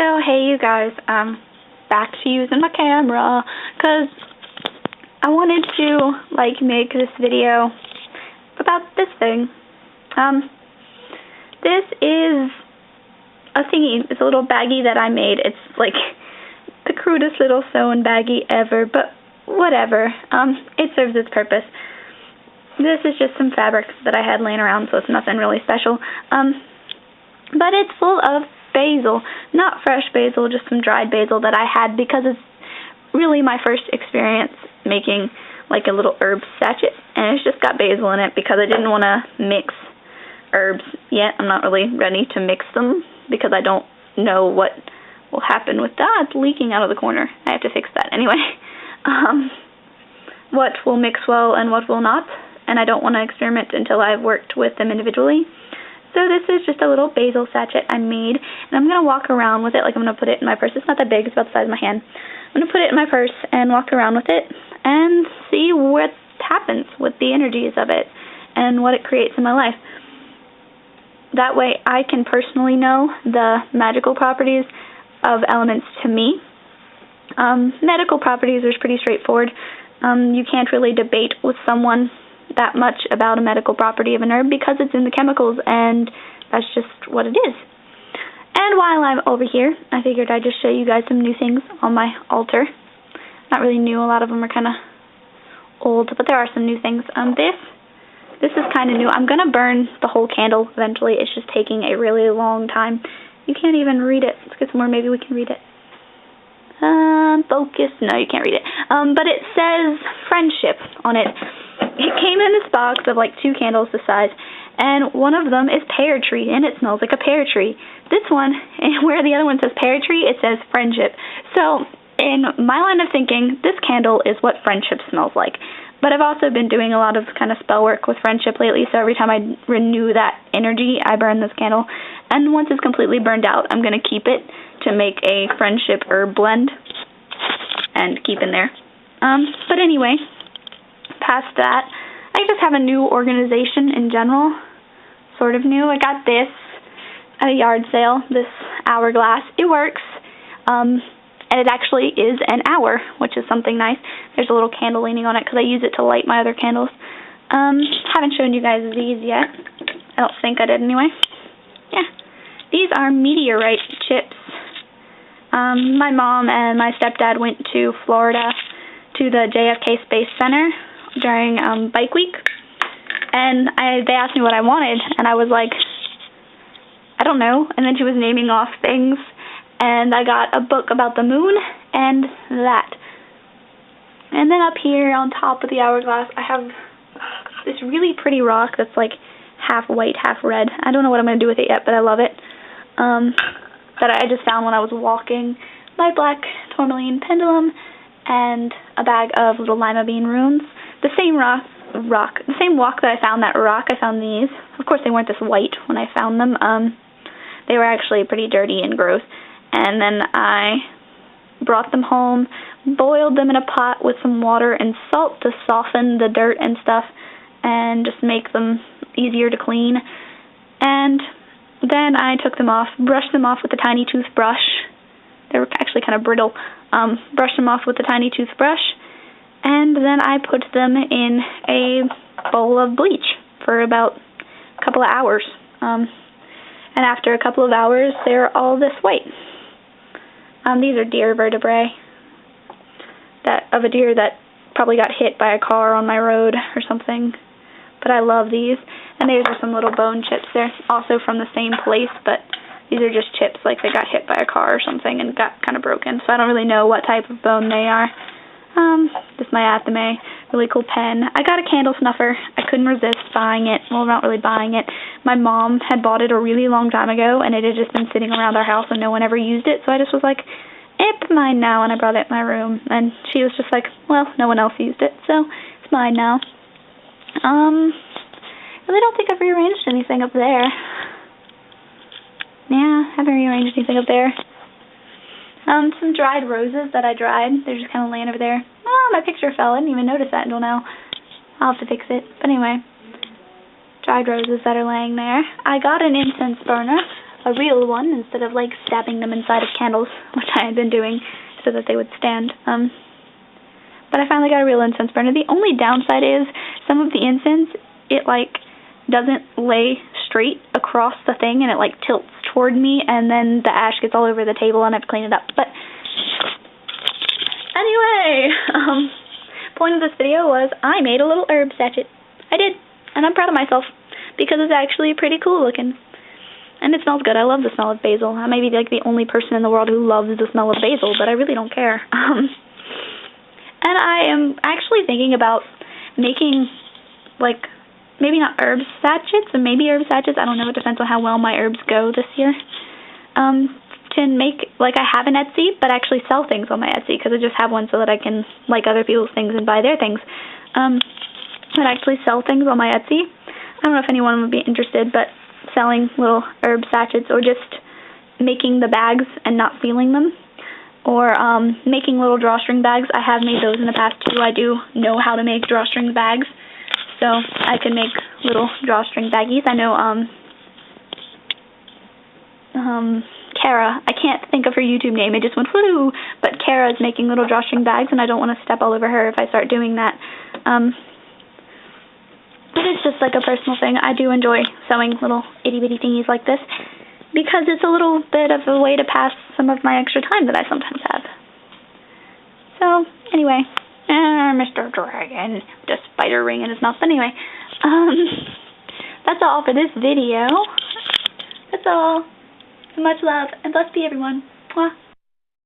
So, hey you guys, back to using my camera, because I wanted to, make this video about this thing. This is a thingy. It's a little baggie that I made. It's, the crudest little sewn baggie ever, but whatever. It serves its purpose. This is just some fabric that I had laying around, so it's nothing really special. But it's full of basil. Not fresh basil, just some dried basil that I had because it's really my first experience making a little herb sachet, and it's just got basil in it because I didn't want to mix herbs yet. I'm not really ready to mix them because I don't know what will happen with that. It's leaking out of the corner. I have to fix that anyway. What will mix well and what will not, and I don't want to experiment until I've worked with them individually. So this is just a little basil sachet I made, and I'm going to walk around with it. I'm going to put it in my purse. It's not that big. It's about the size of my hand. I'm going to put it in my purse and walk around with it and see what happens with the energies of it and what it creates in my life. That way I can personally know the magical properties of elements to me. Medical properties are pretty straightforward. You can't really debate with someone that much about a medical property of an herb because it's in the chemicals, and that's just what it is. And while I'm over here, I figured I'd just show you guys some new things on my altar. Not really new, a lot of them are kind of old, but there are some new things. This is kind of new. I'm going to burn the whole candle eventually. It's just taking a really long time. You can't even read it. Let's get somewhere, maybe we can read it. Focus. No, you can't read it. But it says friendship on it. It came in this box of 2 candles this size, and one of them is pear tree, and it smells like a pear tree. This one, where the other one says pear tree, it says friendship. So, in my line of thinking, this candle is what friendship smells like. But I've also been doing a lot of kind of spell work with friendship lately, so every time I renew that energy, I burn this candle. And once it's completely burned out, I'm going to keep it to make a friendship herb blend and keep in there. But anyway, past that, I just have a new organization in general. Sort of new. I got this at a yard sale, this hourglass. It works. And it actually is an hour, which is something nice. There's a little candle leaning on it because I use it to light my other candles. Haven't shown you guys these yet. I don't think I did anyway. Yeah. These are meteorite chips. My mom and my stepdad went to Florida to the JFK Space Center during Bike Week, and they asked me what I wanted, and I was like, I don't know. And then she was naming off things, and I got a book about the moon and that. And then up here on top of the hourglass, I have this really pretty rock that's half white, half red. I don't know what I'm going to do with it yet, but I love it. That I just found when I was walking. My black tourmaline pendulum and a bag of little lima bean runes. The same the same walk that I found that rock, I found these. Of course, they weren't this white when I found them. They were actually pretty dirty and gross. And then I brought them home, boiled them in a pot with some water and salt to soften the dirt and stuff and just make them easier to clean. And then I took them off, brushed them off with a tiny toothbrush. They were actually kind of brittle. Brushed them off with a tiny toothbrush, and then I put them in a bowl of bleach for about a couple of hours. And after a couple of hours, they're all this white. These are deer vertebrae of a deer that probably got hit by a car on my road or something. But I love these. And these are some little bone chips. They're also from the same place, but these are just chips, they got hit by a car or something and got kind of broken. So I don't really know what type of bone they are. This is my Athame, really cool pen. I got a candle snuffer. I couldn't resist buying it. Well, not really buying it. My mom had bought it a really long time ago, and it had just been sitting around our house and no one ever used it. So I just was like, it's mine now, and I brought it in my room. And she was just like, well, no one else used it, so it's mine now. I really don't think I've rearranged anything up there. Yeah, I haven't rearranged anything up there. Some dried roses that I dried. They're just kind of laying over there. Oh, my picture fell. I didn't even notice that until now. I'll have to fix it. But anyway, dried roses that are laying there. I got an incense burner a real one instead of like stabbing them inside of candles, which I had been doing so that they would stand. But I finally got a real incense burner. The only downside is some of the incense, it like doesn't lay straight across the thing, and it like tilts toward me, and then the ash gets all over the table and I have to clean it up. But anyway, point of this video was I made a little herb sachet. I did, and I'm proud of myself because it's actually pretty cool looking. And it smells good. I love the smell of basil. I may be like the only person in the world who loves the smell of basil, but I really don't care. And I am actually thinking about making, like, maybe not herb sachets, but maybe herb sachets. I don't know. It depends on how well my herbs go this year. To make, like, I have an Etsy, but actually sell things on my Etsy, because I just have one so that I can like other people's things and buy their things. But actually sell things on my Etsy. I don't know if anyone would be interested, but selling little herb sachets, or just making the bags and not sealing them. Or making little drawstring bags. I have made those in the past too. I do know how to make drawstring bags, so I can make little drawstring baggies. I know Kara, I can't think of her YouTube name, it just went whoo, but Kara is making little drawstring bags, and I don't want to step all over her if I start doing that. But it's just like a personal thing. I do enjoy sewing little itty-bitty thingies like this, because it's a little bit of a way to pass some of my extra time that I sometimes have. So, anyway, Mr. Dragon, the spider ring in his mouth. But anyway, that's all for this video. That's all. Much love, and bless be everyone. Mwah.